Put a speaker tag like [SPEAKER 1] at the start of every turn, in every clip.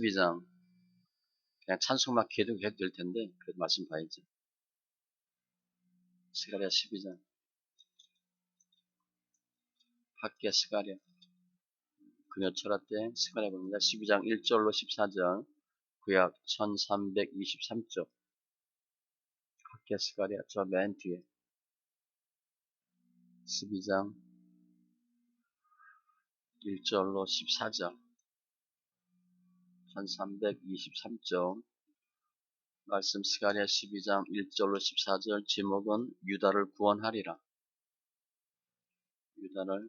[SPEAKER 1] 12장 그냥 찬송만 기도 해도 될 텐데 그래도 말씀 봐야지. 스가랴 12장 학계 스가랴 금요 철학 때 스가랴 봅니다. 12장 1절로 14절 구약 1323쪽 학계 스가랴 저 맨 뒤에 12장 1절로 14절 1323쪽 말씀 스가랴 12장 1절로 14절 제목은 유다를 구원하리라. 유다를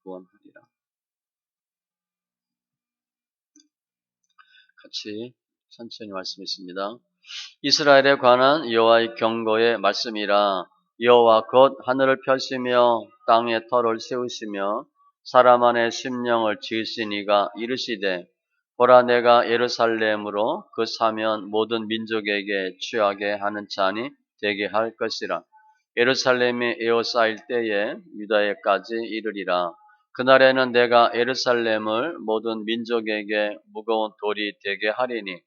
[SPEAKER 1] 구원하리라. 같이 천천히 말씀했습니다. 이스라엘에 관한 여호와의 경고의 말씀이라. 여호와 곧 하늘을 펴시며 땅에 터를 세우시며 사람 안에 심령을 지으신 이가 이르시되 보라 내가 예루살렘으로 그 사면 모든 민족에게 취하게 하는 잔이 되게 할 것이라. 예루살렘이 에워싸일 때에 유다에까지 이르리라. 그날에는 내가 예루살렘을 모든 민족에게 무거운 돌이 되게 하리니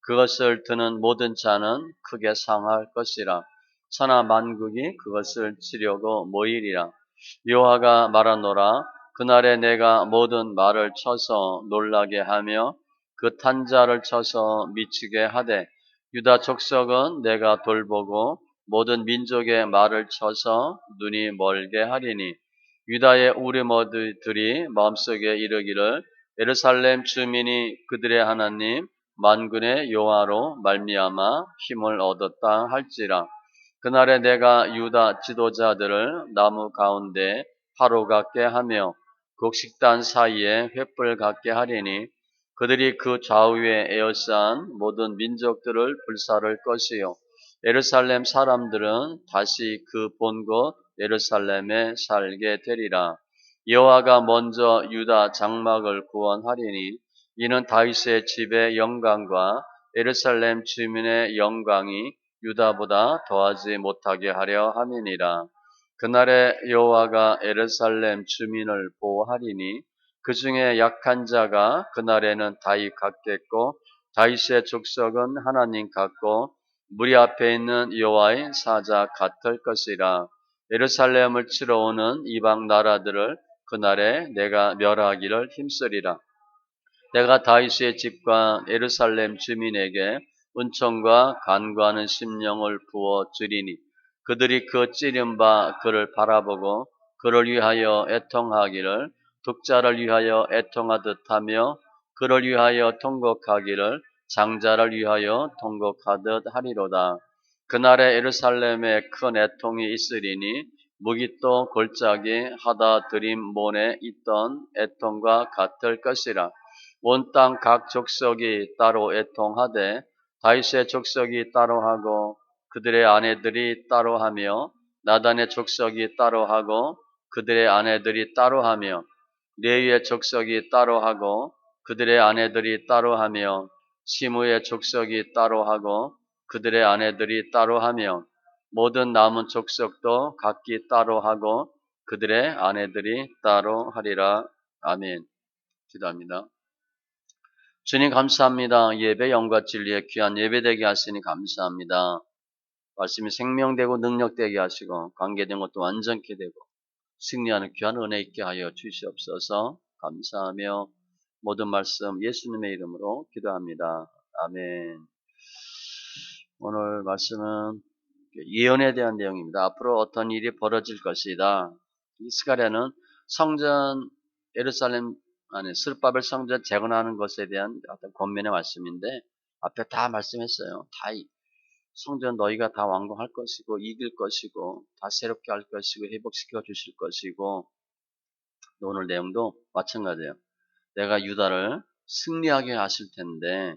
[SPEAKER 1] 그것을 드는 모든 자는 크게 상할 것이라. 천하 만국이 그것을 치려고 모이리라. 여호와가 말하노라. 그날에 내가 모든 말을 쳐서 놀라게 하며 그 탄자를 쳐서 미치게 하되 유다 족속은 내가 돌보고 모든 민족의 말을 쳐서 눈이 멀게 하리니 유다의 우리머리들이 마음속에 이르기를 예루살렘 주민이 그들의 하나님 만군의 여호와로 말미암아 힘을 얻었다 할지라. 그날에 내가 유다 지도자들을 나무 가운데 화로 같게 하며 곡식단 사이에 횃불 같게 하리니 그들이 그 좌우에 에워싼 모든 민족들을 불사를 것이요 예루살렘 사람들은 다시 그 본 곳 예루살렘에 살게 되리라. 여호와가 먼저 유다 장막을 구원하리니 이는 다윗의 집의 영광과 예루살렘 주민의 영광이 유다보다 더하지 못하게 하려 함이니라. 그날에 여호와가 예루살렘 주민을 보호하리니 그 중에 약한 자가 그날에는 다윗 같겠고 다윗의 족속은 하나님 같고 무리 앞에 있는 여호와의 사자 같을 것이라. 예루살렘을 치러 오는 이방 나라들을 그날에 내가 멸하기를 힘쓰리라. 내가 다윗의 집과 예루살렘 주민에게 은총과 간구하는 심령을 부어 주리니 그들이 그 찌른 바 그를 바라보고 그를 위하여 애통하기를 독자를 위하여 애통하듯 하며 그를 위하여 통곡하기를 장자를 위하여 통곡하듯 하리로다. 그날에 예루살렘에 큰 애통이 있으리니 무기또 골짜기 하다 들임 문에 있던 애통과 같을 것이라. 온 땅 각 족속이 따로 애통하되 다윗의 족속이 따로 하고 그들의 아내들이 따로 하며 나단의 족속이 따로 하고 그들의 아내들이 따로 하며 레위의 족속이 따로 하고 그들의 아내들이 따로 하며 시므의 족속이 따로 하고 그들의 아내들이 따로 하며 모든 남은 족속도 각기 따로 하고 그들의 아내들이 따로 하리라. 아멘. 기도합니다. 주님 감사합니다. 예배 영과 진리의 귀한 예배되게 하시니 감사합니다. 말씀이 생명되고 능력되게 하시고 관계된 것도 완전케 되고 승리하는 귀한 은혜 있게 하여 주시옵소서. 감사하며 모든 말씀 예수님의 이름으로 기도합니다. 아멘. 오늘 말씀은 예언에 대한 내용입니다. 앞으로 어떤 일이 벌어질 것이다. 이 스가랴는 성전 예루살렘 안에 스룹바벨 성전 재건하는 것에 대한 어떤 권면의 말씀인데 앞에 다 말씀했어요. 다 성전 너희가 다 완공할 것이고 이길 것이고 다 새롭게 할 것이고 회복시켜 주실 것이고 오늘 내용도 마찬가지예요. 내가 유다를 승리하게 하실 텐데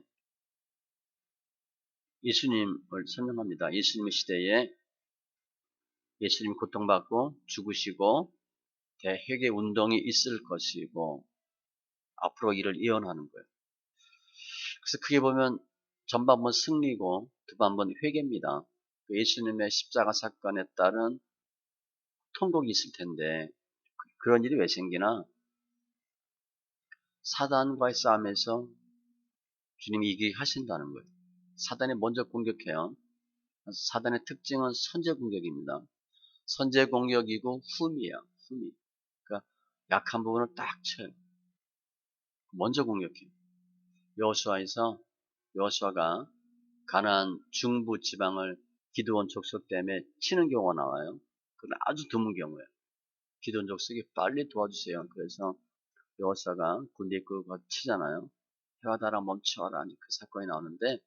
[SPEAKER 1] 예수님을 설명합니다. 예수님의 시대에 예수님이 고통받고 죽으시고 대회개 운동이 있을 것이고 앞으로 이를 예언하는 거예요. 그래서 크게 보면 전반부는 승리고 후반부는 회개입니다. 예수님의 십자가 사건에 따른 통곡이 있을 텐데 그런 일이 왜 생기나? 사단과의 싸움에서 주님이 이기게 하신다는 거예요. 사단이 먼저 공격해요. 사단의 특징은 선제 공격입니다. 선제 공격이고 후미야. 후미. 그러니까 약한 부분을 딱 쳐요. 먼저 공격해요. 여호수아가 가나안 중부 지방을 기드온 족속 때문에 치는 경우가 나와요. 그건 아주 드문 경우예요. 기드온 족속이 빨리 도와주세요. 그래서 여호수아가 군대 이끌고 치잖아요. 해와 달아 멈춰라. 그 사건이 나오는데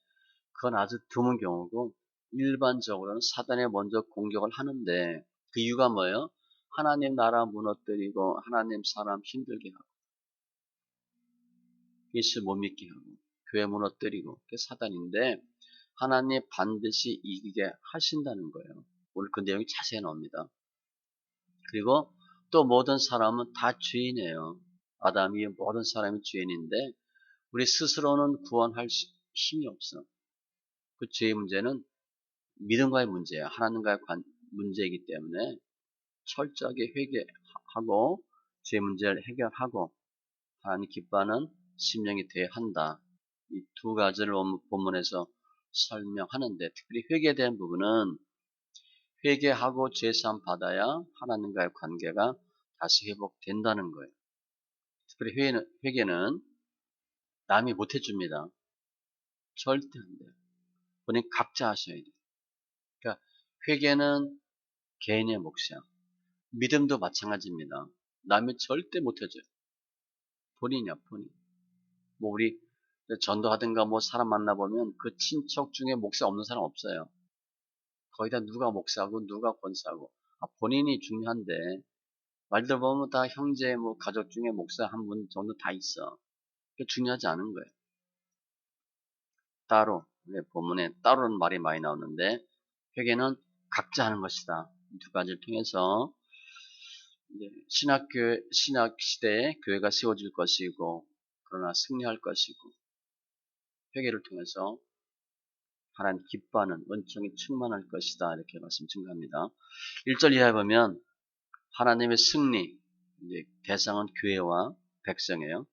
[SPEAKER 1] 그건 아주 드문 경우고 일반적으로는 사단이 먼저 공격을 하는데 그 이유가 뭐예요? 하나님 나라 무너뜨리고 하나님 사람 힘들게 하고 예수 못 믿게 하고 교회 무너뜨리고 그게 사단인데 하나님 반드시 이기게 하신다는 거예요. 오늘 그 내용이 자세히 나옵니다. 그리고 또 모든 사람은 다 죄인이에요. 아담이 모든 사람이 죄인인데 우리 스스로는 구원할 힘이 없어. 그 죄의 문제는 믿음과의 문제예요. 하나님과의 문제이기 때문에 철저하게 회개하고 죄 문제를 해결하고 하나님 기뻐하는 심령이 되어야 한다. 이 두 가지를 본문에서 설명하는데 특별히 회개에 대한 부분은 회개하고 죄사함 받아야 하나님과의 관계가 다시 회복된다는 거예요. 특별히 회개는 남이 못 해줍니다. 절대 안 돼요. 본인 각자 하셔야 돼요. 그러니까 회개는 개인의 몫이야. 믿음도 마찬가지입니다. 남이 절대 못 해줘요. 본인이야, 본인. 뭐 우리 전도하든가 뭐 사람 만나보면 그 친척 중에 목사 없는 사람 없어요. 거의 다 누가 목사고 누가 권사고 본인이 중요한데 말들 보면 다 형제 뭐 가족 중에 목사 한 분 정도 다 있어. 그게 중요하지 않은 거예요. 따로 본문에 따로는 말이 많이 나오는데 회개는 각자 하는 것이다. 두 가지를 통해서 신학 시대에 교회가 세워질 것이고 그러나 승리할 것이고 회개를 통해서 하나님 기뻐하는 은총이 충만할 것이다. 이렇게 말씀 증가합니다. 1절 이하에 보면 하나님의 승리, 이제 대상은 교회와 백성이에요.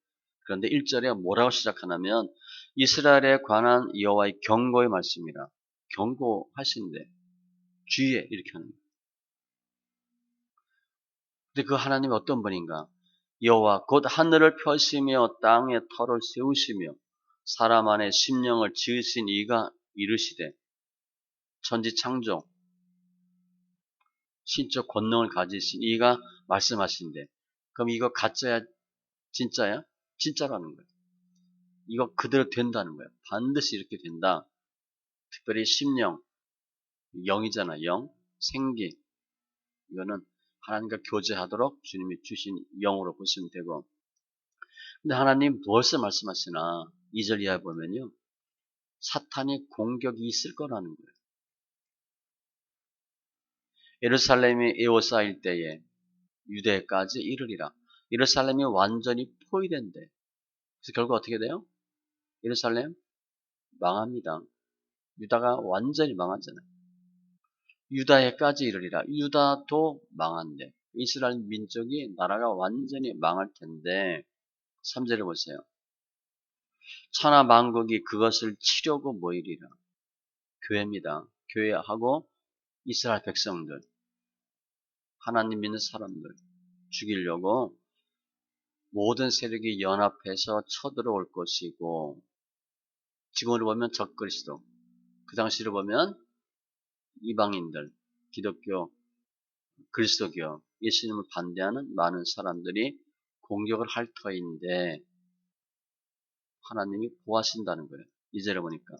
[SPEAKER 1] 그런데 1절에 뭐라고 시작하냐면 이스라엘에 관한 여호와의 경고의 말씀이라. 경고하신대. 주의해 이렇게 하는 거예요. 근데 그 하나님이 어떤 분인가? 여호와 곧 하늘을 펴시며 땅에 터를 세우시며 사람 안에 심령을 지으신 이가 이르시되 천지 창조 신적 권능을 가지신 이가 말씀하신대. 그럼 이거 가짜야? 진짜야? 진짜라는 거예요. 이거 그대로 된다는 거예요. 반드시 이렇게 된다. 특별히 심령, 영이잖아. 영, 생기. 이거는 하나님과 교제하도록 주님이 주신 영으로 보시면 되고. 근데 하나님 무엇을 말씀하시나? 2절 이하에 보면요. 사탄의 공격이 있을 거라는 거예요. 예루살렘이 에워싸일 때에 유대까지 이르리라. 예루살렘이 완전히 포위된대. 그래서 결국 어떻게 돼요? 예루살렘 망합니다. 유다가 완전히 망하잖아요. 유다에까지 이르리라. 유다도 망한대. 이스라엘 민족이 나라가 완전히 망할 텐데 3절을 보세요. 천하 만국이 그것을 치려고 모이리라. 교회입니다. 교회하고 이스라엘 백성들, 하나님 믿는 사람들 죽이려고 모든 세력이 연합해서 쳐들어올 것이고 지금으로 보면 적그리스도, 그 당시로 보면 이방인들, 기독교, 그리스도교, 예수님을 반대하는 많은 사람들이 공격을 할 터인데 하나님이 보하신다는 거예요. 2절에 보니까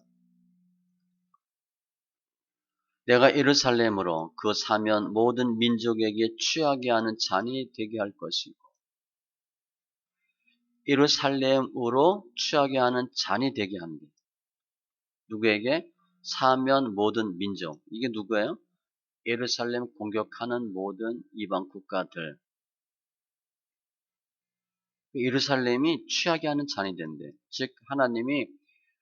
[SPEAKER 1] 내가 예루살렘으로 그 사면 모든 민족에게 취하게 하는 잔이 되게 할 것이고 예루살렘으로 취하게 하는 잔이 되게 한다. 누구에게? 사면 모든 민족. 이게 누구예요? 예루살렘 공격하는 모든 이방 국가들. 예루살렘이 취하게 하는 잔이 된대. 즉 하나님이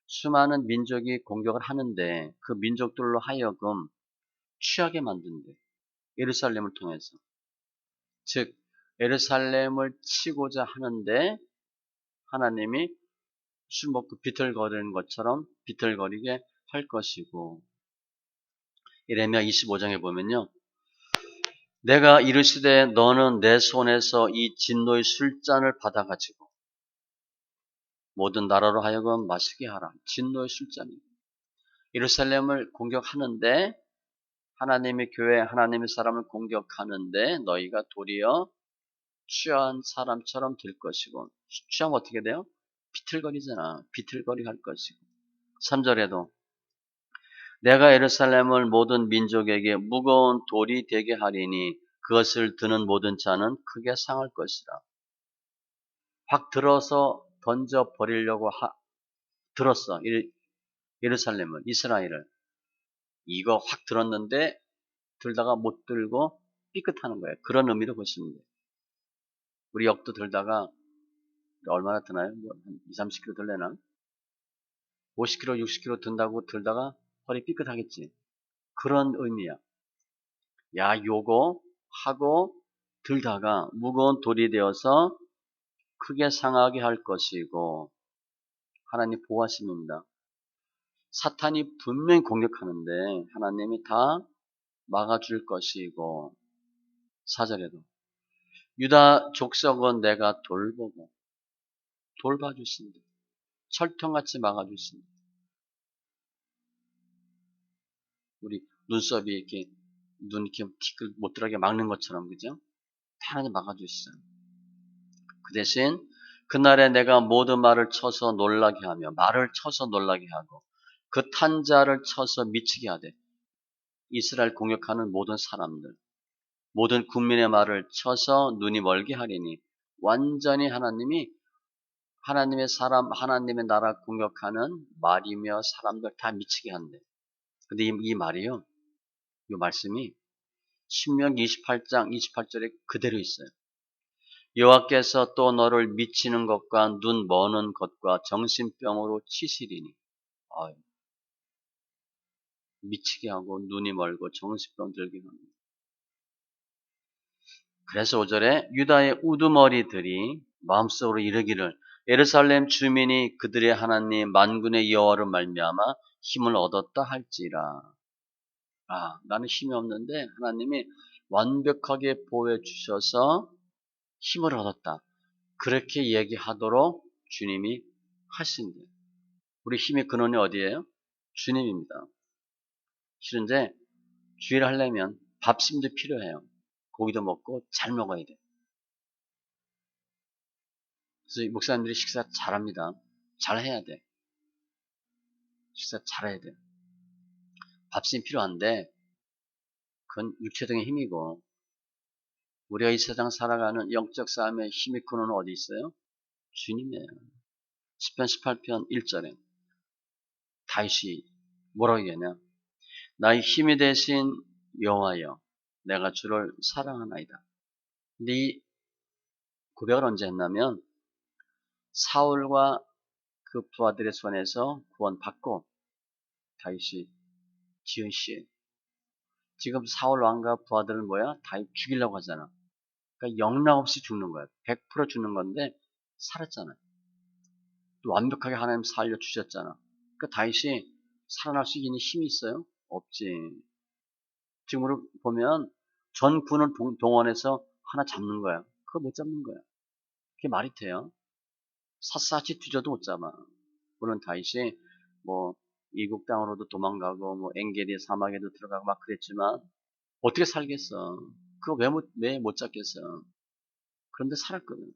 [SPEAKER 1] 수많은 민족이 공격을 하는데 그 민족들로 하여금 취하게 만든대. 예루살렘을 통해서. 즉 예루살렘을 치고자 하는데 하나님이 술 먹고 비틀거리는 것처럼 비틀거리게 할 것이고, 예레미야 25장에 보면요, 내가 이르시되 너는 내 손에서 이 진노의 술잔을 받아가지고 모든 나라로 하여금 마시게 하라. 진노의 술잔이 예루살렘을 공격하는데, 하나님의 교회, 하나님의 사람을 공격하는데 너희가 도리어 취한 사람처럼 될 것이고, 취하면 어떻게 돼요? 비틀거리잖아. 비틀거리 할 것이고. 3절에도 내가 예루살렘을 모든 민족에게 무거운 돌이 되게 하리니 그것을 드는 모든 자는 크게 상할 것이라. 확 들어서 던져 버리려고 들었어. 예루살렘을, 이스라엘을. 이거 확 들었는데 들다가 못 들고 삐끗하는 거예요. 그런 의미로 보시면 돼요. 우리 역도 들다가 얼마나 드나요? 한 2, 30km 들려나? 50km, 60km 든다고 들다가 허리 삐끗하겠지. 그런 의미야. 야, 요거 하고 들다가 무거운 돌이 되어서 크게 상하게 할 것이고, 하나님 보호하심입니다. 사탄이 분명히 공격하는데 하나님이 다 막아줄 것이고, 4절에도 유다 족속은 내가 돌봐주신다. 철통같이 막아주신다. 우리 눈썹이 이렇게 눈 이렇게 티끌 못 들어가게 막는 것처럼, 그죠? 다 하나님 막아주시잖아. 그 대신 그날에 내가 모든 말을 쳐서 놀라게 하며, 말을 쳐서 놀라게 하고 그 탄자를 쳐서 미치게 하되, 이스라엘 공격하는 모든 사람들, 모든 국민의 말을 쳐서 눈이 멀게 하리니, 완전히 하나님의 사람, 하나님의 나라 공격하는 말이며 사람들 다 미치게 한대. 근데 이 말이요, 이 말씀이 신명기 28장 28절에 그대로 있어요. 여호와께서 또 너를 미치는 것과 눈 머는 것과 정신병으로 치시리니. 미치게 하고 눈이 멀고 정신병 들게 합니다. 그래서 5절에 유다의 우두머리들이 마음속으로 이르기를 예루살렘 주민이 그들의 하나님 만군의 여호와로 말미암아 힘을 얻었다 할지라. 나는 힘이 없는데 하나님이 완벽하게 보호해 주셔서 힘을 얻었다. 그렇게 얘기하도록 주님이 하신대. 우리 힘의 근원이 어디예요? 주님입니다. 싫은데 주의를 하려면 밥심도 필요해요. 고기도 먹고 잘 먹어야 돼. 그래서 목사님들이 식사 잘합니다. 잘해야 돼. 식사 잘해야 돼. 밥심이 필요한데 그건 육체적인 힘이고, 우리가 이 세상 살아가는 영적 싸움의 힘의 근원은 어디 있어요? 주님이에요. 10편 18편 1절에 다윗이 뭐라고 얘기하냐? 나의 힘이 되신 여호와여, 내가 주를 사랑하나이다. 근데 이 고백을 언제 했냐면 사울과 그 부하들의 손에서 구원받고 다윗이 지은 시에, 지금 사울 왕과 부하들은 뭐야? 다윗 죽이려고 하잖아. 그러니까 영락없이 죽는 거야. 100% 죽는 건데 살았잖아. 또 완벽하게 하나님 살려주셨잖아. 그러니까 다윗이 살아날 수 있는 힘이 있어요? 없지. 지금으로 보면 전 군을 동원해서 하나 잡는 거야. 그거 못 잡는 거야. 그게 말이 돼요? 샅샅이 뒤져도 못 잡아. 물론 다윗이 뭐 이국 땅으로도 도망가고 뭐 엔게디 사막에도 들어가고 막 그랬지만 어떻게 살겠어? 그거 왜 못 잡겠어? 그런데 살았거든.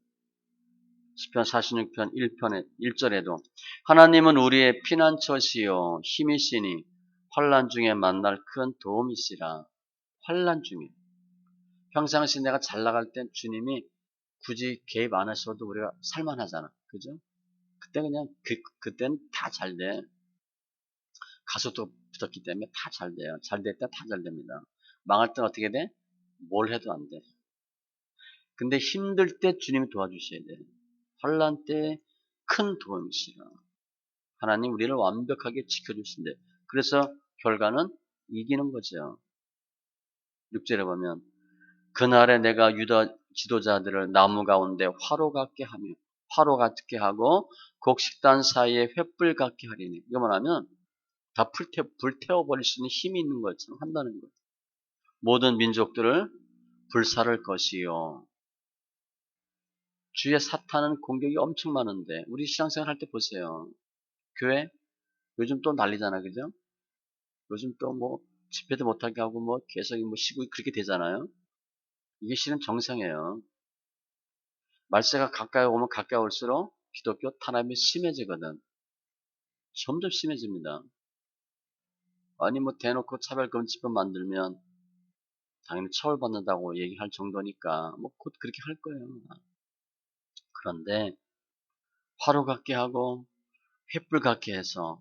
[SPEAKER 1] 시편 46편 1편에 1절에도 하나님은 우리의 피난처시요 힘이시니 환난 중에 만날 큰 도움이시라. 환난 중에 평상시 내가 잘 나갈 땐 주님이 굳이 개입 안 하셔도 우리가 살만하잖아. 그죠? 그때 그냥 그때는 다 잘 돼. 가수도 붙었기 때문에 다 잘 돼요. 잘 될 때 다 잘 됩니다. 망할 땐 어떻게 돼? 뭘 해도 안 돼. 근데 힘들 때 주님이 도와주셔야 돼. 환난 때 큰 도움이시라. 하나님 우리를 완벽하게 지켜주신대. 그래서 결과는 이기는 거죠. 6절에 보면 그날에 내가 유다 지도자들을 나무 가운데 화로 같게 하며, 화로 같게 하고 곡식단 사이에 횃불 같게 하리니. 이거 뭐냐면 다 불태워버릴 수 있는 힘이 있는 것처럼 한다는 거예요. 모든 민족들을 불사를 것이요. 주의 사탄은 공격이 엄청 많은데 우리 신앙생활 할 때 보세요. 교회 요즘 또 난리잖아, 그죠? 요즘 또 뭐 집회도 못하게 하고 뭐 계속 뭐 쉬고 그렇게 되잖아요. 이게 실은 정상이에요. 말세가 가까이 오면 가까이 올수록 기독교 탄압이 심해지거든. 점점 심해집니다. 아니 뭐 대놓고 차별금지법 만들면 당연히 처벌받는다고 얘기할 정도니까 뭐 곧 그렇게 할 거예요. 그런데 화로 같게 하고 횃불 같게 해서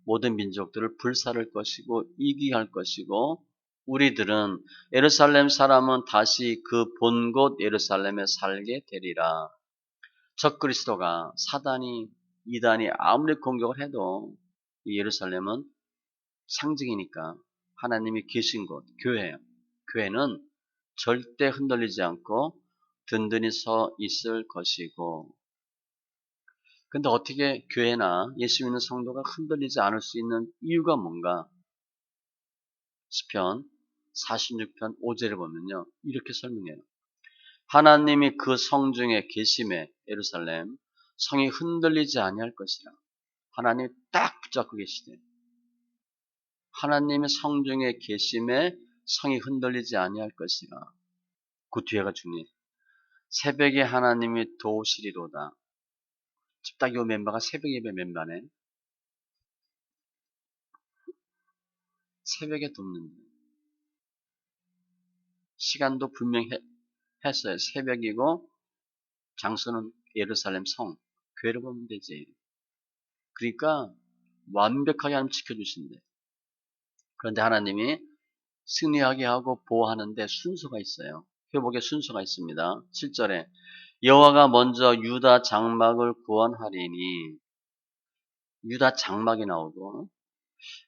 [SPEAKER 1] 모든 민족들을 불사를 것이고 이기게 할 것이고 우리들은 예루살렘 사람은 다시 그 본곳 예루살렘에 살게 되리라. 적그리스도가 사단이 이단이 아무리 공격을 해도 이 예루살렘은 상징이니까 하나님이 계신 곳 교회예요. 교회는 절대 흔들리지 않고 든든히 서 있을 것이고 근데 어떻게 교회나 예수 믿는 성도가 흔들리지 않을 수 있는 이유가 뭔가? 시편 46편 5절에 보면요. 이렇게 설명해요. 하나님이 그 성중에 계심에 예루살렘 성이 흔들리지 아니할 것이라. 하나님이 딱 붙잡고 계시대. 하나님의 성중에 계심에 성이 흔들리지 아니할 것이라. 그 뒤에가 중요해. 새벽에 하나님이 도우시리로다. 딱 요 멤버가 새벽 예배 멤버네. 새벽에 돕는 시간도 분명히 했어요. 새벽이고 장소는 예루살렘 성. 교회를 보면 되지. 그러니까 완벽하게 하나님 지켜주신대. 그런데 하나님이 승리하게 하고 보호하는데 순서가 있어요. 회복의 순서가 있습니다. 7절에 여호와가 먼저 유다 장막을 구원하리니 유다 장막이 나오고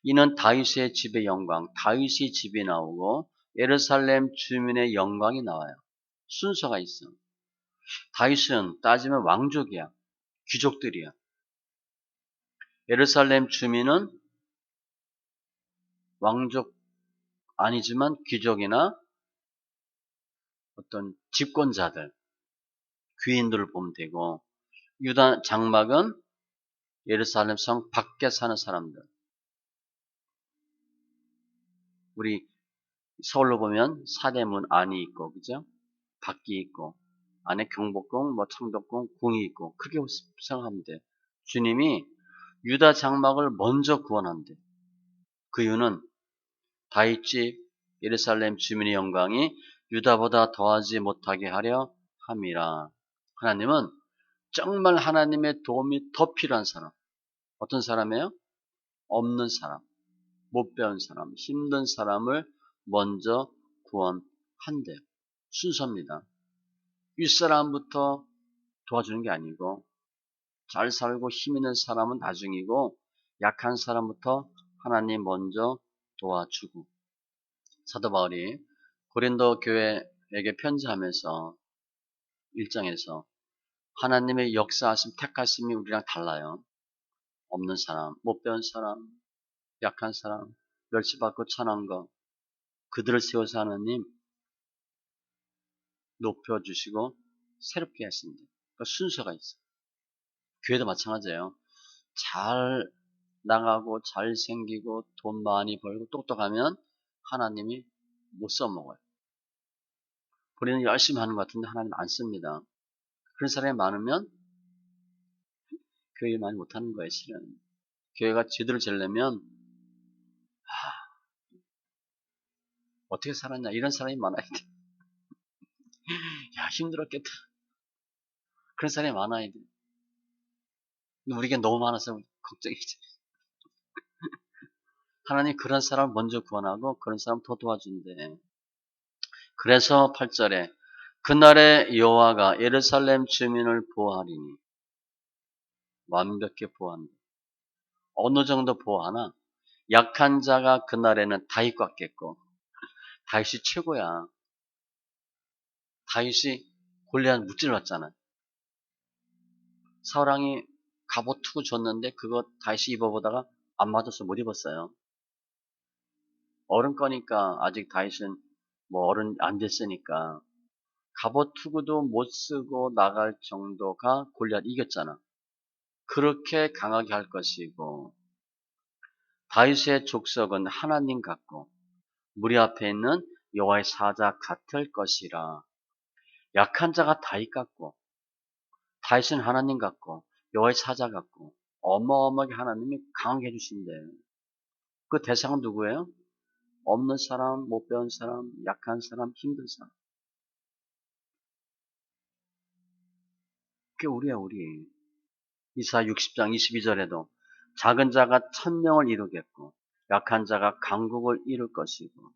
[SPEAKER 1] 이는 다윗의 집의 영광, 다윗의 집이 나오고 예루살렘 주민의 영광이 나와요. 순서가 있어. 다윗은 따지면 왕족이야. 귀족들이야. 예루살렘 주민은 왕족 아니지만 귀족이나 어떤 집권자들, 귀인들을 보면 되고 유다 장막은 예루살렘 성 밖에 사는 사람들. 우리 서울로 보면 사대문 안이 있고 그죠? 밖이 있고 안에 경복궁, 뭐 창덕궁, 궁이 있고 그렇게 생각하면 돼. 주님이 유다 장막을 먼저 구원한대. 그 이유는 다윗집 예루살렘 주민의 영광이 유다보다 더하지 못하게 하려 함이라. 하나님은 정말 하나님의 도움이 더 필요한 사람. 어떤 사람이에요? 없는 사람, 못 배운 사람, 힘든 사람을 먼저 구원한대요. 순서입니다. 윗사람부터 도와주는 게 아니고 잘 살고 힘 있는 사람은 나중이고 약한 사람부터 하나님 먼저 도와주고 사도 바울이 고린도 교회에게 편지하면서 1장에서 하나님의 역사하심 택하심이 우리랑 달라요. 없는 사람, 못 배운 사람, 약한 사람, 멸시받고 천한 것 그들을 세워서 하나님 높여주시고 새롭게 하신다. 그러니까 순서가 있어요. 교회도 마찬가지예요. 잘 나가고 잘생기고 돈 많이 벌고 똑똑하면 하나님이 못 써먹어요. 우리는 열심히 하는 것 같은데 하나님 안 씁니다. 그런 사람이 많으면 교회 많이 못하는 거예요. 실은. 교회가 제대로 되려면 어떻게 살았냐 이런 사람이 많아야 돼. 야 힘들었겠다. 그런 사람이 많아야 돼. 근데 우리에게 너무 많아서 걱정이지. 하나님 그런 사람을 먼저 구원하고 그런 사람 더 도와준대. 그래서 8절에 그날에 여호와가 예루살렘 주민을 보호하리니 완벽히 보호한다. 어느 정도 보호하나 약한 자가 그날에는 다윗 같겠고 다윗이 최고야. 다윗이 골리앗 무찔렀잖아. 사울왕이 갑옷 투구 줬는데 그거 다시 입어보다가 안 맞아서 못 입었어요. 어른 거니까 아직 다윗은 뭐 어른 안 됐으니까 갑옷 투구도 못 쓰고 나갈 정도가 골리앗 이겼잖아. 그렇게 강하게 할 것이고 다윗의 족속은 하나님 같고 무리 앞에 있는 여호와의 사자 같을 것이라. 약한 자가 다윗 같고 다윗은 하나님 같고 여호와의 사자 같고 어마어마하게 하나님이 강하게 해주신대. 그 대상은 누구예요? 없는 사람, 못 배운 사람, 약한 사람, 힘든 사람. 그게 우리야, 우리. 이사 60장 22절에도 작은 자가 1000명을 이루겠고 약한 자가 강국을 이룰 것이고.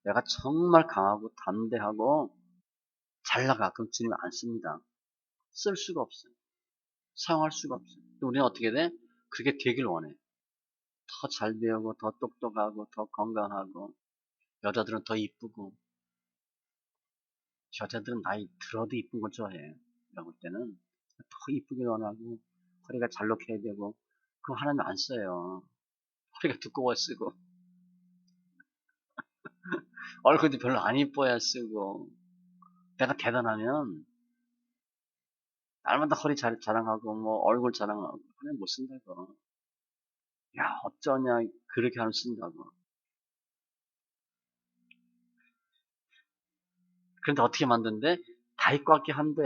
[SPEAKER 1] 내가 정말 강하고 담대하고 잘 나가. 그럼 주님이 안 씁니다. 쓸 수가 없어요. 사용할 수가 없어요. 우리는 어떻게 돼? 그렇게 되길 원해. 더 잘 배우고 더 똑똑하고 더 건강하고 여자들은 더 이쁘고 여자들은 나이 들어도 이쁜 걸 좋아해. 내가 볼 때는 더 이쁘게 원하고 허리가 잘록해야 되고 그거 하나님 안 써요. 허리가 두꺼워 쓰고 얼굴도 별로 안 이뻐야 쓰고 내가 대단하면 날마다 허리 자랑하고 뭐 얼굴 자랑하고 하나님 못 쓴다고. 야 어쩌냐 그렇게 하면 쓴다고. 그런데 어떻게 만든대? 다윗 같게 한대.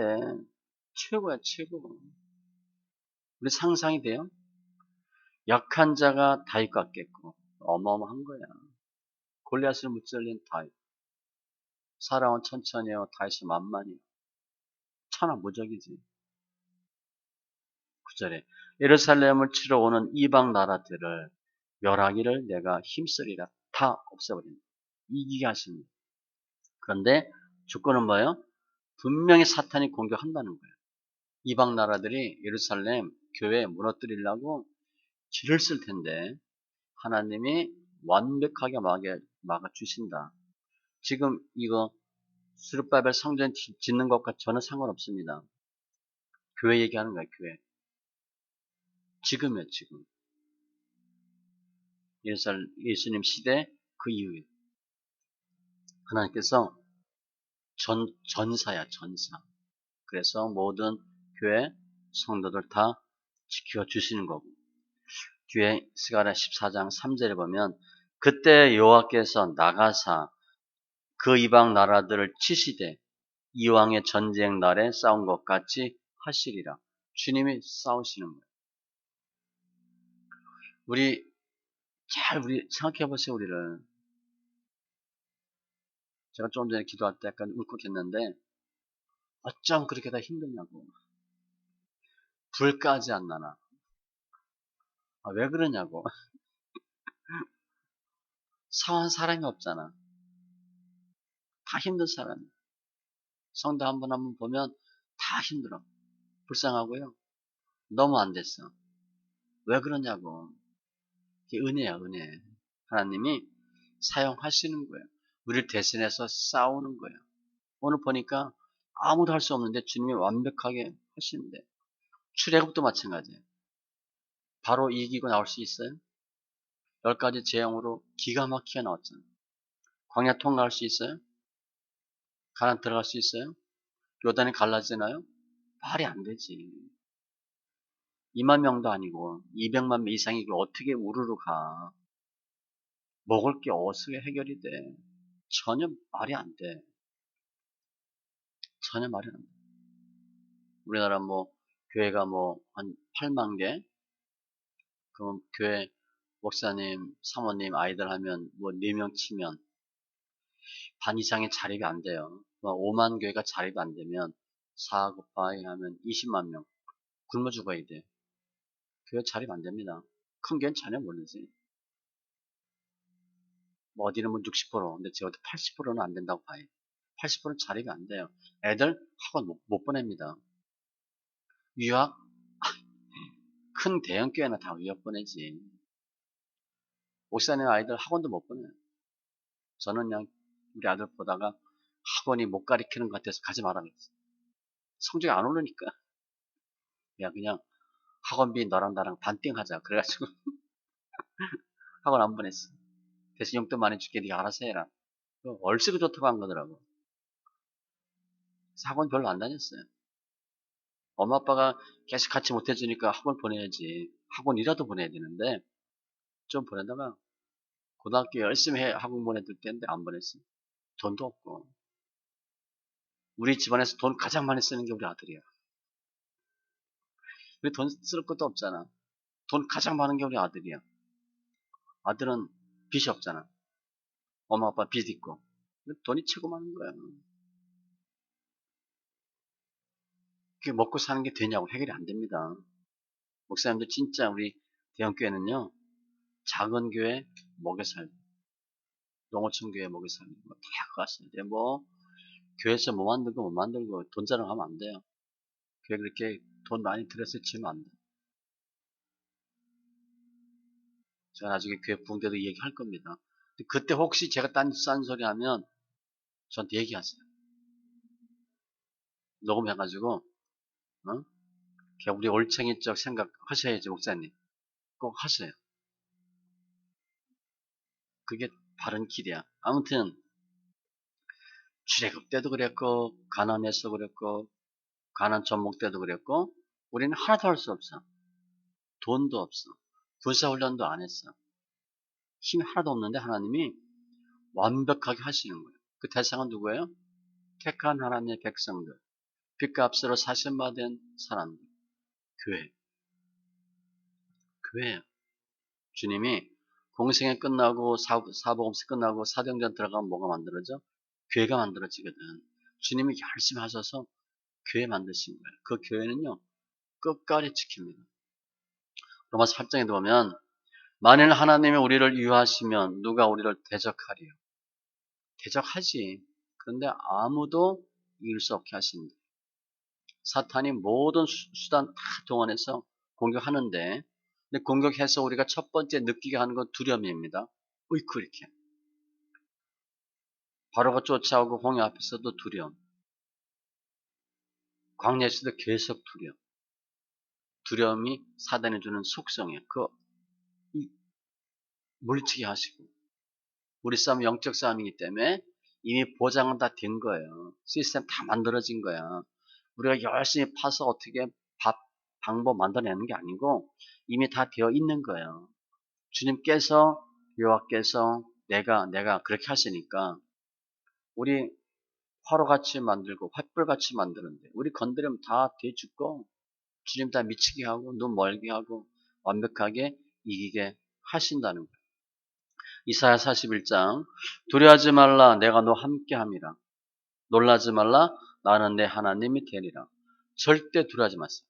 [SPEAKER 1] 최고야 최고. 우리 상상이 돼요? 약한 자가 다윗 같겠고 어마어마한 거야. 골리앗을 무찔린 다윗. 사람은 천천히요 다윗은 만만히요. 천하무적이지. 9절에 예루살렘을 치러 오는 이방 나라들을 멸하기를 내가 힘쓰리라. 다 없애버린다. 이기게 하십니다. 그런데 조건은 뭐예요? 분명히 사탄이 공격한다는 거예요. 이방 나라들이 예루살렘 교회 무너뜨리려고 줄을 쓸 텐데 하나님이 완벽하게 막아주신다. 지금 이거 스룹바벨 성전 짓는 것과 전혀 상관없습니다. 교회 얘기하는 거예요. 교회. 지금이요. 지금. 예수님 시대 그 이후에 하나님께서 전사야 전사. 그래서 모든 교회 성도들 다 지켜주시는 거고. 뒤에 스가랴 14장 3절에 보면 그때 여호와께서 나가사 그 이방 나라들을 치시되 이왕의 전쟁 날에 싸운 것 같이 하시리라. 주님이 싸우시는 거예요. 우리 생각해 보세요. 우리를 제가 좀 전에 기도할 때 약간 울컥했는데 어쩜 그렇게 다 힘드냐고. 불까지 안 나나. 왜 그러냐고. 사한 사람이 없잖아. 다 힘든 사람이. 성도 한 분 한 분 보면 다 힘들어. 불쌍하고요. 너무 안 됐어. 왜 그러냐고. 이게 은혜야, 은혜. 하나님이 사용하시는 거예요. 우리를 대신해서 싸우는 거예요. 오늘 보니까 아무도 할 수 없는데 주님이 완벽하게 하시는데 출애굽도 마찬가지예요. 바로 이기고 나올 수 있어요? 10가지 재앙으로 기가 막히게 나왔잖아요. 광야 통과할 수 있어요? 가나안 들어갈 수 있어요? 요단이 갈라지나요? 말이 안 되지. 2만 명도 아니고 200만 명 이상이 어떻게 우르르 가. 먹을 게 어떻게 해결이 돼. 전혀 말이 안 돼. 전혀 말이 안 돼. 우리나라 뭐 교회가 뭐 한 8만 개? 그럼 교회 목사님, 사모님, 아이들 하면 뭐 4명 치면 반 이상의 자립이 안 돼요. 5만 교회가 자립이 안 되면 4 곱하기 하면 20만 명. 굶어 죽어야 돼. 교회 자립 안 됩니다. 큰 교회는 전혀 모르지. 뭐 어디는 뭐 60%, 근데 제가 80%는 안 된다고 봐요. 80%는 자립이 안 돼요. 애들 학원 못 보냅니다. 유학? 큰 대형 교회는 다 유학 보내지. 목사님 아이들 학원도 못 보내요. 저는 그냥 우리 아들 보다가 학원이 못 가리키는 것 같아서 가지 말라 그랬어요. 성적이 안 오르니까. 야, 그냥 학원비 너랑 나랑 반띵하자. 그래가지고 학원 안 보냈어. 대신 용돈 많이 줄게. 네가 알아서 해라. 얼씨구 좋다고 한 거더라고. 그래서 학원 별로 안 다녔어요. 엄마 아빠가 계속 같이 못 해주니까 학원 보내야지. 학원이라도 보내야 되는데 좀 보내다가 고등학교 열심히 학원 보내둘 때인데 안 보냈어. 돈도 없고. 우리 집안에서 돈 가장 많이 쓰는 게 우리 아들이야. 우리 돈 쓸 것도 없잖아. 돈 가장 많은 게 우리 아들이야. 아들은 빚이 없잖아. 엄마 아빠 빚 있고. 근데 돈이 최고 많은 거야. 그게 먹고 사는 게 되냐고 해결이 안 됩니다. 목사님들 진짜 우리 대형교회는요. 작은 교회 먹여 살고 농어촌 교회 먹여 살고 다 가시는데 뭐 교회에서 뭐 만들고 못 만들고 돈 자랑하면 안 돼요. 교회 그렇게 돈 많이 들여서 치면 안 돼. 제가 나중에 교회 부흥대도 얘기할 겁니다. 그때 혹시 제가 딴 소리 하면 저한테 얘기하세요. 녹음해가지고 어? 그냥 우리 올챙이적 생각 하셔야지 목사님. 꼭 하세요. 그게 바른 길이야. 아무튼 출애굽 때도 그랬고 가난해서 그랬고 가난 전목 때도 그랬고 우리는 하나도 할 수 없어. 돈도 없어. 군사훈련도 안 했어. 힘이 하나도 없는데 하나님이 완벽하게 하시는 거예요. 그 대상은 누구예요? 택한 하나님의 백성들. 빚값으로 사신받은 사람들. 교회. 교회예요. 주님이 공생애 끝나고 사복음서 끝나고 사도행전 들어가면 뭐가 만들어져? 교회가 만들어지거든. 주님이 열심히 하셔서 교회 만드신 거예요. 그 교회는요. 끝까지 지킵니다. 로마서 8장에 보면 만일 하나님이 우리를 유하시면 누가 우리를 대적하리요? 대적하지. 그런데 아무도 이길 수 없게 하신다. 사탄이 모든 수단 다 동원해서 공격하는데 근데 공격해서 우리가 첫 번째 느끼게 하는 건 두려움입니다. 으이쿠 이렇게. 바로가 쫓아오고 홍해 앞에서도 두려움. 광야에서도 계속 두려움. 두려움이 사단이 주는 속성이에요. 물리치게 하시고. 우리 싸움은 영적 싸움이기 때문에 이미 보장은 다 된 거예요. 시스템 다 만들어진 거야. 우리가 열심히 파서 어떻게 방법 만들어내는 게 아니고 이미 다 되어 있는 거예요. 주님께서 여호와께서 내가 그렇게 하시니까 우리 화로같이 만들고 횃불같이 만드는데 우리 건드리면 다 뒤죽고 주님 다 미치게 하고 눈 멀게 하고 완벽하게 이기게 하신다는 거예요. 이사야 41장 두려워하지 말라 내가 너 함께 함이라 놀라지 말라 나는 내 하나님이 되리라. 절대 두려워하지 마세요.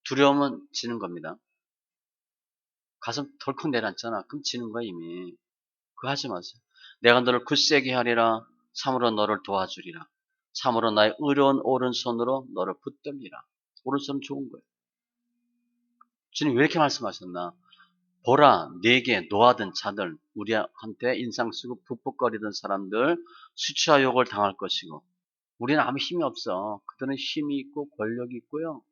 [SPEAKER 1] 두려움은 지는 겁니다. 가슴 덜컥 내려앉잖아. 그럼 지는 거야 이미. 그거 하지 마세요. 내가 너를 굳세게 하리라. 참으로 너를 도와주리라. 참으로 나의 의로운 오른손으로 너를 붙들리라. 오른손은 좋은 거예요. 주님 왜 이렇게 말씀하셨나? 보라 네게 노하던 자들 우리한테 인상 쓰고 북북거리던 사람들 수치와 욕을 당할 것이고 우리는 아무 힘이 없어. 그들은 힘이 있고 권력이 있고요.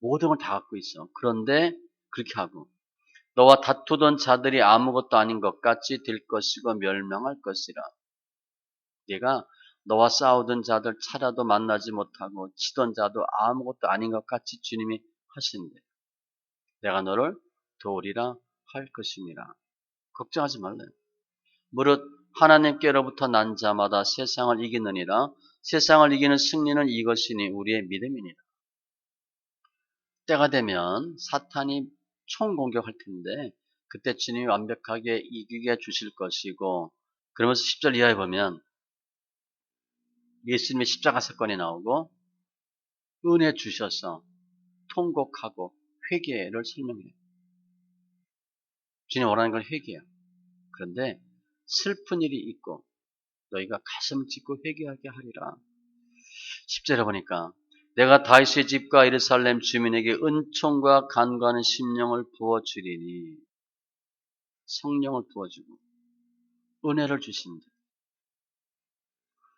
[SPEAKER 1] 모든 걸 다 갖고 있어. 그런데 그렇게 하고 너와 다투던 자들이 아무것도 아닌 것 같이 될 것이고 멸망할 것이라. 네가 너와 싸우던 자들 찾아도 만나지 못하고 치던 자도 아무것도 아닌 것 같이 주님이 하신대. 내가 너를 도우리라 할 것이니라. 걱정하지 말래. 무릇 하나님께로부터 난 자마다 세상을 이기느니라. 세상을 이기는 승리는 이것이니 우리의 믿음이니라. 때가 되면 사탄이 총공격할 텐데 그때 주님이 완벽하게 이기게 주실 것이고 그러면서 10절 이하에 보면 예수님의 십자가 사건이 나오고 은혜 주셔서 통곡하고 회개를 설명해요. 주님 원하는 건 회개예요. 그런데 슬픈 일이 있고 너희가 가슴 찢고 회개하게 하리라. 10절에 보니까 내가 다윗의 집과 예루살렘 주민에게 은총과 간과하는 심령을 부어주리니 성령을 부어주고 은혜를 주신다.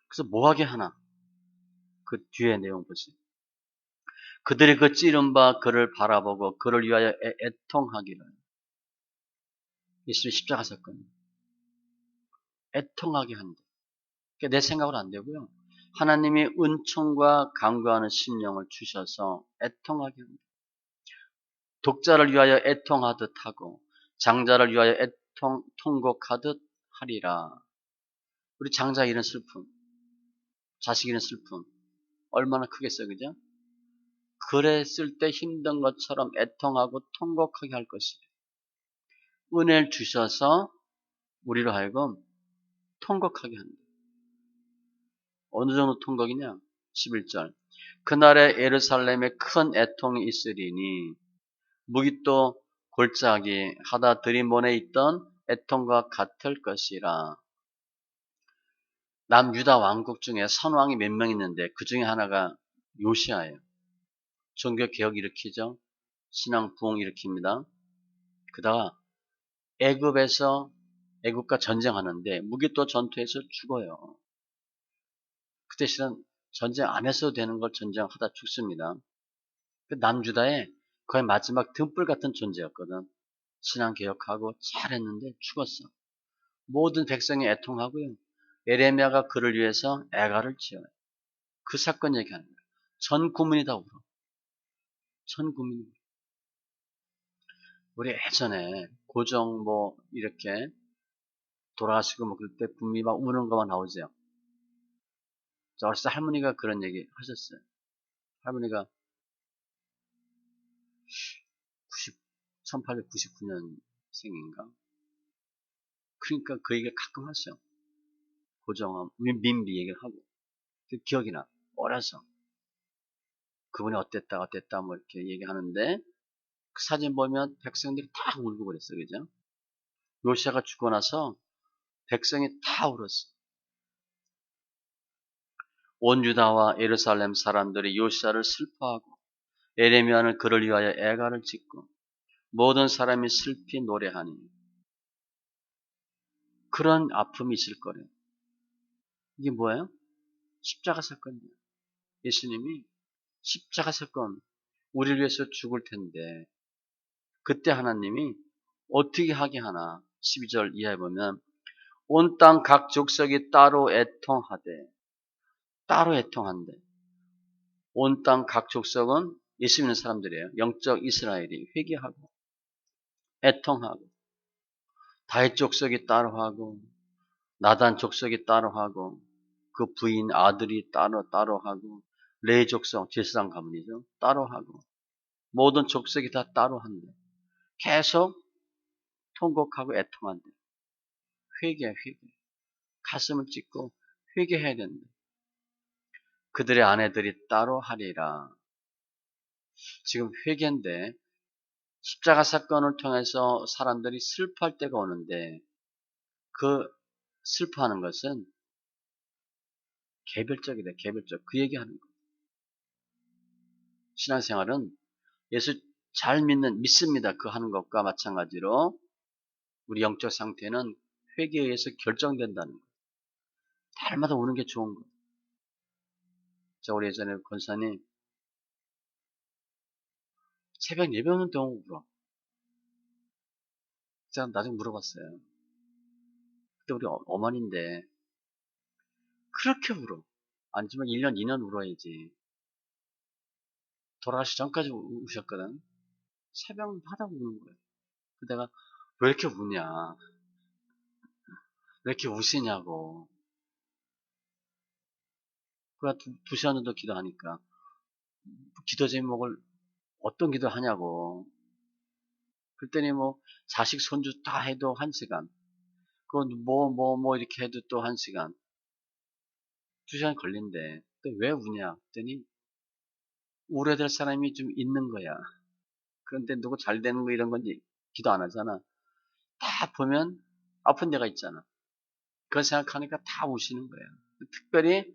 [SPEAKER 1] 그래서 뭐하게 하나? 그 뒤에 내용 보세요. 그들이 그 찌른 바 그를 바라보고 그를 위하여 애통하기를. 예수님 십자가 사건. 애통하게 한다. 내 생각은 안 되고요. 하나님이 은총과 강구하는 심령을 주셔서 애통하게 합니다. 독자를 위하여 애통하듯 하고 장자를 위하여 통곡하듯 하리라. 우리 장자 이런 슬픔, 자식 이런 슬픔 얼마나 크겠어요, 그죠? 그랬을 때 힘든 것처럼 애통하고 통곡하게 할 것이에요. 은혜를 주셔서 우리로 하여금 통곡하게 한다. 어느 정도 통곡이냐? 11절. 그날에 예루살렘에 큰 애통이 있으리니 무기또 골짜기 하다 들이몬에 있던 애통과 같을 것이라. 남유다 왕국 중에 선왕이 몇 명 있는데 그 중에 하나가 요시아예요. 종교개혁 일으키죠. 신앙 부흥 일으킵니다. 그다가 애굽과 전쟁하는데 무기또 전투에서 죽어요. 그 대신에 전쟁 안 했어도 되는 걸 전쟁하다 죽습니다. 그 남유다의 거의 마지막 등불 같은 존재였거든. 신앙 개혁하고 잘했는데 죽었어. 모든 백성이 애통하고요. 에레미야가 그를 위해서 애가를 지어요. 그 사건 얘기하는 거예요. 전 국민이 다 울어. 전 국민이. 우리 예전에 고종 이렇게 돌아가시고 그때 국민이 막 우는 것만 나오죠. 저 어렸을 때 할머니가 그런 얘기 하셨어요. 할머니가 1899년생인가? 그러니까 그 얘기를 가끔 하세요. 고종은 민비 얘기를 하고. 그 기억이 나. 어려서. 그분이 어땠다 이렇게 얘기하는데 그 사진 보면 백성들이 다 울고 그랬어요. 그죠? 요시아가 죽고 나서 백성이 다 울었어. 온 유다와 예루살렘 사람들이 요시아를 슬퍼하고 에레미야는 그를 위하여 애가를 짓고 모든 사람이 슬피 노래하니 그런 아픔이 있을 거래요. 이게 뭐예요? 십자가 사건이에요. 예수님이 십자가 사건 우리를 위해서 죽을 텐데 그때 하나님이 어떻게 하게 하나 12절 이하에 보면 온 땅 각 족속이 따로 애통한대. 온 땅 각 족속은 예수 믿는 사람들이에요. 영적 이스라엘이 회개하고 애통하고 다윗 족속이 따로 하고 나단 족속이 따로 하고 그 부인 아들이 따로 하고 레위 족속 제사장 가문이죠. 따로 하고 모든 족속이 다 따로 한대. 계속 통곡하고 애통한대. 회개. 가슴을 찢고 회개해야 된다. 그들의 아내들이 따로 하리라. 지금 회개인데 십자가 사건을 통해서 사람들이 슬퍼할 때가 오는데 그 슬퍼하는 것은 개별적이다. 개별적. 그 얘기하는 거예요. 신앙생활은 예수 잘 믿습니다. 그 하는 것과 마찬가지로 우리 영적 상태는 회개에 의해서 결정된다는 거예요. 날마다 우는 게 좋은 거예요. 우리 예전에 권사님 새벽 예배 오는 동안 울어. 제가 나중에 물어봤어요. 그때 우리 어머니인데 그렇게 울어. 아니지만 1년, 2년 울어야지. 돌아가시기 전까지 우셨거든. 새벽마다 우는 거예요. 내가 왜 이렇게 우냐. 왜 이렇게 우시냐고. 그가 2시간 정도 기도하니까 기도 제목을 어떤 기도 하냐고. 그랬더니 자식 손주 다 해도 1시간. 그건 이렇게 해도 또 1시간. 2시간 걸린대. 근데 왜 우냐? 그랬더니 울어야 될 사람이 좀 있는 거야. 그런데 누구 잘 되는 거 이런 건지 기도 안 하잖아. 다 보면 아픈 데가 있잖아. 그걸 생각하니까 다 우시는 거야. 특별히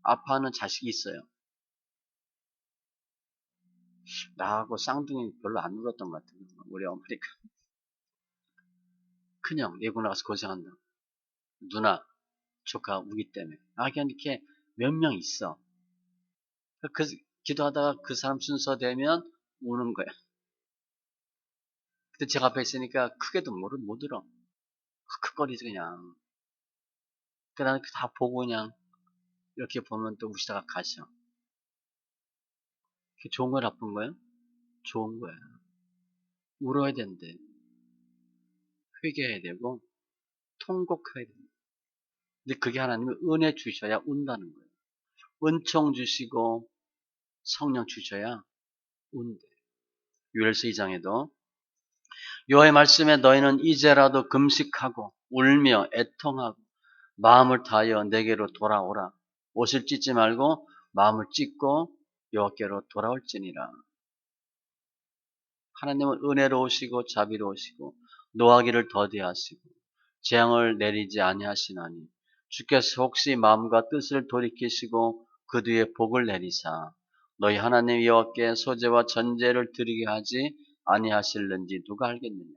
[SPEAKER 1] 아파하는 자식이 있어요. 나하고 쌍둥이 별로 안 울었던 것 같아요. 우리 어머니가. 큰형, 외국 나가서 고생한다. 누나, 조카 우기 때문에. 그냥 이렇게 몇 명 있어. 기도하다가 그 사람 순서 되면 우는 거야. 근데 제가 앞에 있으니까 크게도 못 울어. 흑흑거리지 그냥. 그 나는 다 보고 그냥 이렇게 보면 또 우시다가 가셔. 그게 좋은 거야 나쁜 거야? 좋은 거야. 울어야 된대. 회개해야 되고 통곡해야 돼. 근데 그게 하나님이 은혜 주셔야 운다는 거예요. 은총 주시고 성령 주셔야 운대. 유엘서 2장에도 여호와의 말씀에 너희는 이제라도 금식하고 울며 애통하고 마음을 다하여 내게로 돌아오라. 옷을 찢지 말고 마음을 찢고 여호와께로 돌아올지니라. 하나님은 은혜로우시고 자비로우시고 노하기를 더디하시고 재앙을 내리지 아니하시나니 주께서 혹시 마음과 뜻을 돌이키시고 그 뒤에 복을 내리사 너희 하나님 여호와께 소제와 전제를 드리게 하지 아니하실는지 누가 알겠느냐.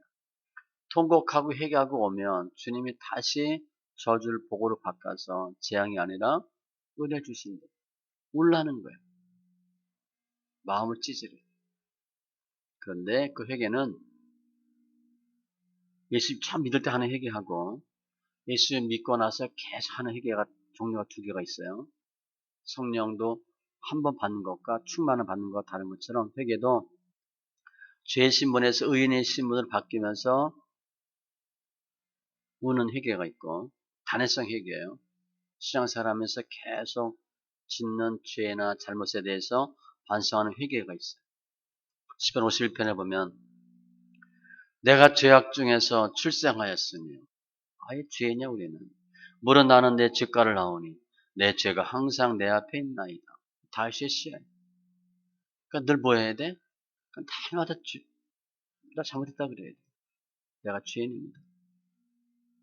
[SPEAKER 1] 통곡하고 회개하고 오면 주님이 다시 저주를 복으로 바꿔서 재앙이 아니라 은혜 주신다. 울라는 거예요. 마음을 찢으래. 그런데 그 회개는 예수 참 믿을 때 하는 회개하고 예수 믿고 나서 계속 하는 회개가 종류가 두 개가 있어요. 성령도 한 번 받는 것과 충만을 받는 것과 다른 것처럼 회개도 죄의 신분에서 의인의 신분을 바뀌면서 우는 회개가 있고 단회성 회개예요. 신앙생활하면서 계속 짓는 죄나 잘못에 대해서 반성하는 회개가 있어요. 시편 51편에 보면 내가 죄악 중에서 출생하였으며 아예 죄냐 우리는 물은 나는 내 죄가를 나오니 내 죄가 항상 내 앞에 있나이다. 다윗의 시야. 그러니까 늘 뭐 해야 돼? 그러니까 날마다 나 잘못했다 그래야 돼. 내가 죄인입니다.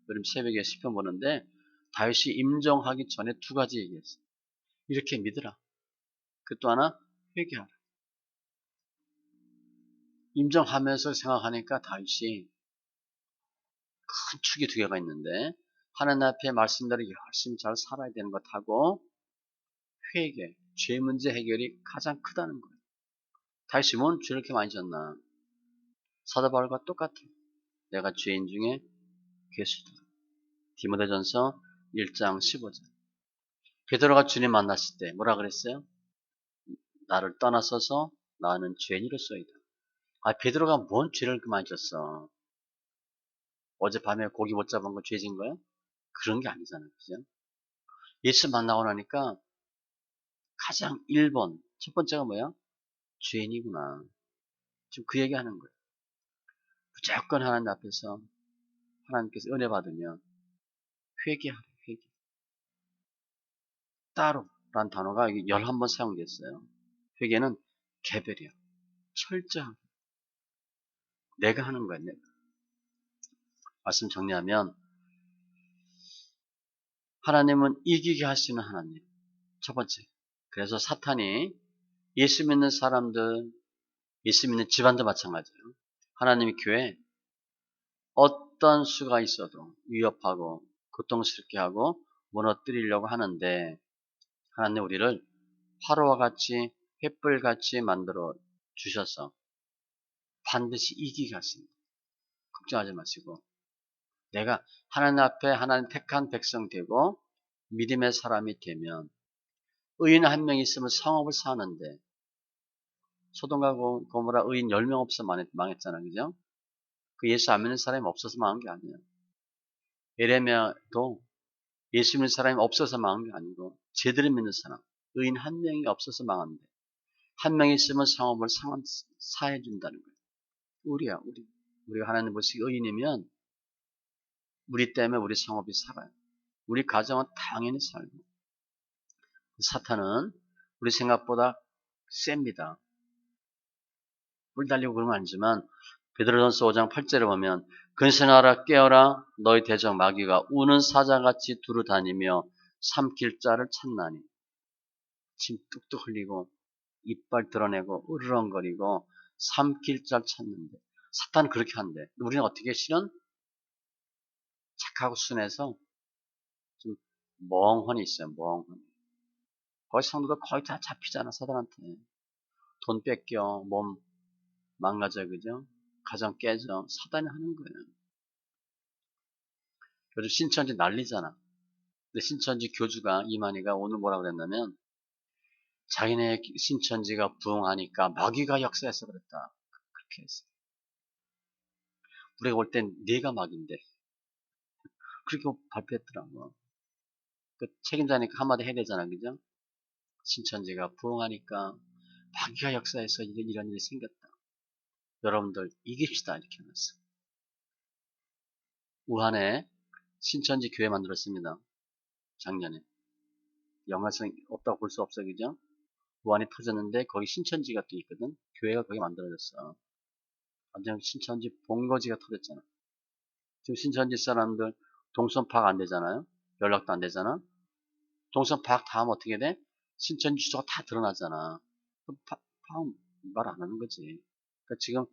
[SPEAKER 1] 요즘 새벽에 시편 보는데 다윗이 임종하기 전에 두 가지 얘기했어. 이렇게 믿으라. 그 또 하나 회개하라. 임종하면서 생각하니까 다윗이 큰 축이 두 개가 있는데 하나님 앞에 말씀대로 열심히 잘 살아야 되는 것하고 회개, 죄 문제 해결이 가장 크다는 거예요. 다윗이 뭔 죄를 이렇게 많이 졌나? 사도 바울과 똑같아. 내가 죄인 중에 괴수다. 디모데전서 1장 15절. 베드로가 주님 만났을 때 뭐라 그랬어요? 나를 떠나서서 나는 죄인이로소이다. 아, 베드로가 뭔 죄를 그 많이 졌어? 어젯밤에 고기 못 잡은 거 죄진 거야? 그런 게 아니잖아요. 그죠? 예수 만나고 나니까 가장 1번, 첫 번째가 뭐야? 죄인이구나. 지금 그 얘기 하는 거예요. 무조건 하나님 앞에서 하나님께서 은혜 받으면 회개하래, 회개. 따로라는 단어가 여기 11번 사용됐어요. 회개는 개별이야. 철저하게. 내가 하는 거야, 내가. 말씀 정리하면 하나님은 이기게 하시는 하나님. 첫 번째. 그래서 사탄이 예수 믿는 사람들, 예수 믿는 집안도 마찬가지예요. 하나님의 교회 어떤 수가 있어도 위협하고 고통스럽게 하고 무너뜨리려고 하는데 하나님 우리를 화로와 같이 횃불같이 만들어 주셔서 반드시 이기게 하십니다. 걱정하지 마시고 내가 하나님 앞에 하나님 택한 백성 되고 믿음의 사람이 되면 의인 한 명 있으면 성읍을 사는데 소돔과 고모라 의인 10명 없어 망했잖아. 그죠? 그 예수 안 믿는 사람이 없어서 망한 게 아니에요. 에레미야도 예수 믿는 사람이 없어서 망한 게 아니고 제대로 믿는 사람, 의인 한 명이 없어서 망한데 한 명이 있으면 성읍을 사해준다는 거예요. 우리야, 우리. 우리가 하나님 보시기 의인이면 우리 때문에 우리 성읍이 살아요. 우리 가정은 당연히 살고. 사탄은 우리 생각보다 셉니다. 뿔 달리고 그런 건 아니지만 베드로전서 5장 8절에 보면 근신하라 깨어라 너희 대적 마귀가 우는 사자같이 두루 다니며 삼킬 자를 찾나니 침 뚝뚝 흘리고 이빨 드러내고 으르렁거리고 삼킬 자를 찾는데 사탄은 그렇게 한대. 우리는 어떻게 실은 착하고 순해서 좀 멍하니 있어요. 멍하니. 거기 성도도 거의 다 잡히잖아 사단한테. 돈 뺏겨, 몸 망가져, 그죠? 가정 깨져. 사단이 하는 거예요. 요즘 신천지 난리잖아. 근데 신천지 교주가, 이만희가 오늘 뭐라 그랬냐면, 자기네 신천지가 부흥하니까 마귀가 역사해서 그랬다. 그렇게 했어. 우리가 볼 땐 네가 마귀인데. 그렇게 발표했더라고. 그 책임자니까 한마디 해야 되잖아, 그죠? 신천지가 부흥하니까 마귀가 역사해서 이런 일이 생겼다. 여러분들 이깁시다, 이렇게 해놨어. 우한에 신천지 교회 만들었습니다. 작년에. 연관성 없다고 볼 수 없어, 그죠? 우한이 터졌는데 거기 신천지가 또 있거든. 교회가 거기 만들어졌어. 완전 신천지 본거지가 터졌잖아. 지금 신천지 사람들 동선 파악 안 되잖아요. 연락도 안 되잖아. 동선 파악 다 하면 어떻게 돼? 신천지 주소가 다 드러나잖아. 파악 말 안 하는 거지. 그러니까 지금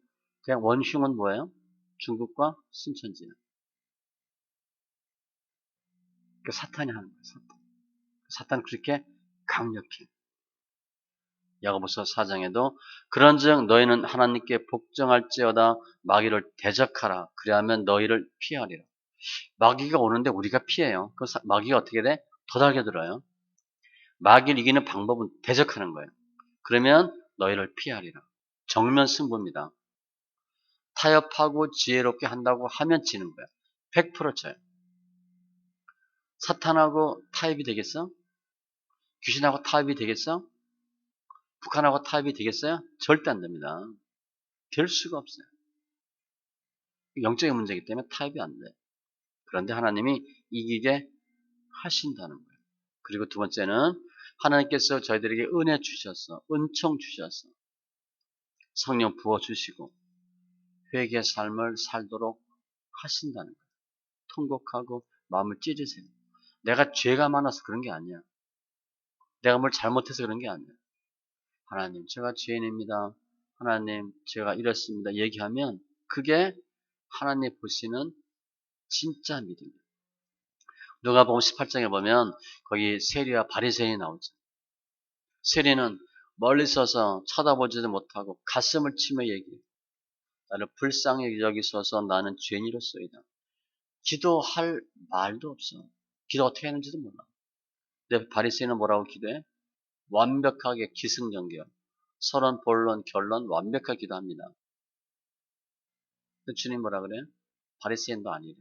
[SPEAKER 1] 그냥 원흉은 뭐예요? 중국과 신천지야. 그 사탄이 하는 거야. 사탄 그렇게 강력해. 야고보서 4장에도 그런즉 너희는 하나님께 복종할지어다 마귀를 대적하라. 그리하면 너희를 피하리라. 마귀가 오는데 우리가 피해요. 그 마귀가 어떻게 돼? 더 달겨들어요. 마귀를 이기는 방법은 대적하는 거예요. 그러면 너희를 피하리라. 정면 승부입니다. 타협하고 지혜롭게 한다고 하면 지는 거야. 100% 져요. 사탄하고 타협이 되겠어? 귀신하고 타협이 되겠어? 북한하고 타협이 되겠어요? 절대 안 됩니다. 될 수가 없어요. 영적인 문제이기 때문에 타협이 안 돼. 그런데 하나님이 이기게 하신다는 거예요. 그리고 두 번째는 하나님께서 저희들에게 은혜 주셨어. 은총 주셨어. 성령 부어주시고 회개의 삶을 살도록 하신다는 거예요. 통곡하고 마음을 찢으세요. 내가 죄가 많아서 그런 게 아니야. 내가 뭘 잘못해서 그런 게 아니야. 하나님, 제가 죄인입니다. 하나님, 제가 이렇습니다. 얘기하면 그게 하나님 보시는 진짜 믿음이에요. 누가복음 18장에 보면 거기 세리와 바리새인이 나오죠. 세리는 멀리 서서 쳐다보지도 못하고 가슴을 치며 얘기해요. 나를 불쌍히 여기소서 나는 죄인이로소이다. 기도할 말도 없어. 기도 어떻게 하는지도 몰라. 근데 바리새인은 뭐라고 기도해? 완벽하게 기승전결. 서론, 본론, 결론 완벽하게 기도합니다. 근데 주님 뭐라 그래? 바리새인도 아니래.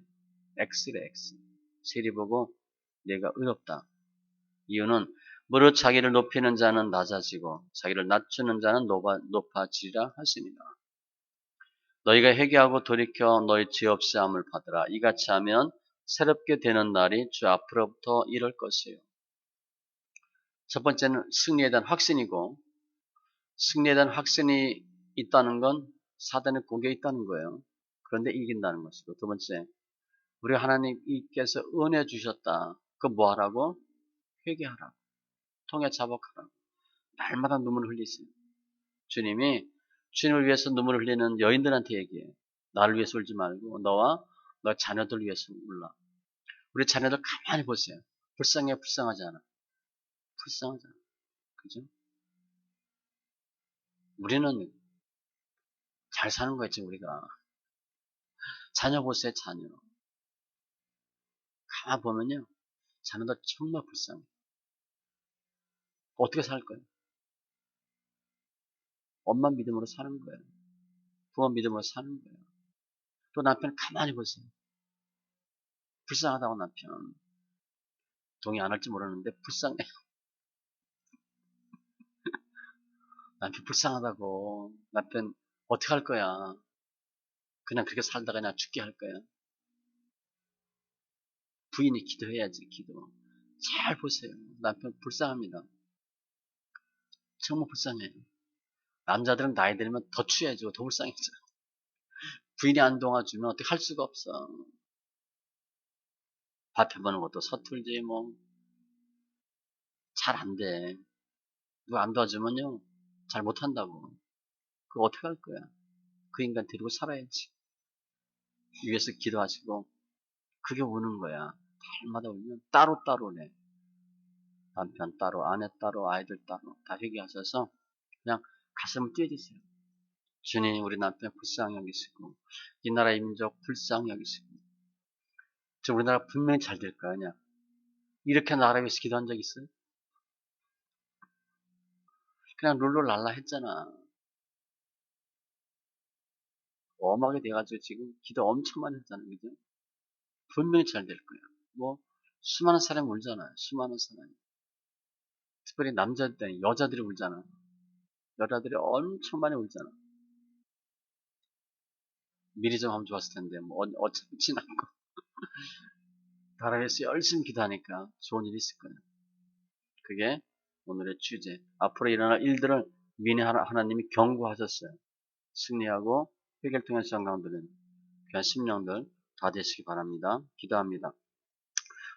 [SPEAKER 1] X래 X. 세리 보고 내가 의롭다. 이유는 무릇 자기를 높이는 자는 낮아지고 자기를 낮추는 자는 높아지리라 하시니라. 너희가 회개하고 돌이켜 너희 죄 없사함을 받으라. 이같이 하면 새롭게 되는 날이 주 앞으로부터 이럴 것이에요. 첫 번째는 승리에 대한 확신이고 승리에 대한 확신이 있다는 건 사단의 공격이 있다는 거예요. 그런데 이긴다는 것이고 두 번째 우리 하나님께서 은혜 주셨다. 그거 뭐 하라고? 회개하라고. 통해 자복하라고. 날마다 눈물을 흘리세요. 주님이 주님을 위해서 눈물을 흘리는 여인들한테 얘기해요. 나를 위해서 울지 말고 너와 너 자녀들 위해서 울라. 우리 자녀들 가만히 보세요. 불쌍해 불쌍하지 않아. 불쌍하잖아. 그죠? 우리는 잘 사는 거였지 우리가. 자녀 보세요 자녀. 가만 보면요. 자녀들 정말 불쌍해. 어떻게 살 거예요? 엄마 믿음으로 사는 거예요. 부모 믿음으로 사는 거예요. 또 남편 가만히 보세요. 불쌍하다고 남편. 동의 안 할지 모르는데 불쌍해. 남편 불쌍하다고. 남편 어떻게 할 거야? 그냥 그렇게 살다가 그냥 죽게 할 거야? 부인이 기도해야지 기도. 잘 보세요. 남편 불쌍합니다. 정말 불쌍해요. 남자들은 나이 들면 더 취해지고 더 불쌍해져. 부인이 안 도와주면 어떻게 할 수가 없어. 밥 해보는 것도 서툴지 뭐. 잘 안 돼. 누가 안 도와주면요. 잘 못한다고. 그거 어떻게 할 거야? 그 인간 데리고 살아야지. 위에서 기도하시고 그게 우는 거야. 달마다 울면 따로따로네. 남편 따로, 아내 따로, 아이들 따로 다 회개하셔서 그냥 가슴을 뛰어주세요. 주님, 우리 남편 불쌍히 여기시고 이 나라의 민족 불쌍히 여기시고 저 우리나라 분명히 잘 될 거 아니야. 이렇게 나라 위해서 기도한 적 있어요? 그냥 룰루랄라 했잖아. 엄하게 돼가지고 지금 기도 엄청 많이 했잖아. 그죠? 분명히 잘 될 거야. 뭐 수많은 사람이 울잖아요. 수많은 사람이. 특별히 남자들, 여자들이 울잖아. 여자들이 엄청 많이 울잖아. 미리 좀 하면 좋았을 텐데 뭐 어차피 지나고 나라 위해서 열심히 기도하니까 좋은 일이 있을 거예요. 그게 오늘의 주제. 앞으로 일어날 일들을 미리 하나님이 경고하셨어요. 승리하고 회개를 통한 영광들은 귀한 심령들 다 되시기 바랍니다. 기도합니다.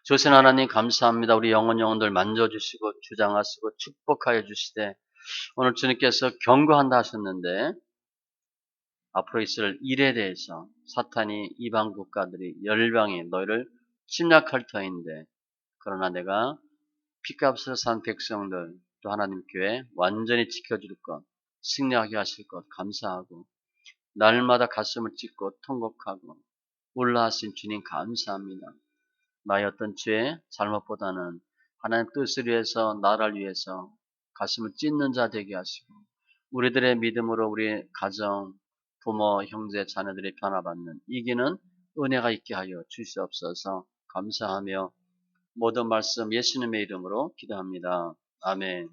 [SPEAKER 1] 조신 하나님 감사합니다. 우리 영혼들 만져주시고 주장하시고 축복하여 주시되 오늘 주님께서 경고한다 하셨는데 앞으로 있을 일에 대해서 사탄이 이방 국가들이 열방이 너희를 침략할 터인데 그러나 내가 피값을 산 백성들 또 하나님 교회 완전히 지켜줄 것 승리하게 하실 것 감사하고 날마다 가슴을 찢고 통곡하고 올라하신 주님 감사합니다. 나의 어떤 죄, 잘못보다는 하나님 뜻을 위해서 나라를 위해서 가슴을 찢는 자 되게 하시고 우리들의 믿음으로 우리 가정, 부모, 형제, 자녀들이 변화받는 이기는 은혜가 있게 하여 주시옵소서 감사하며 모든 말씀 예수님의 이름으로 기도합니다. 아멘.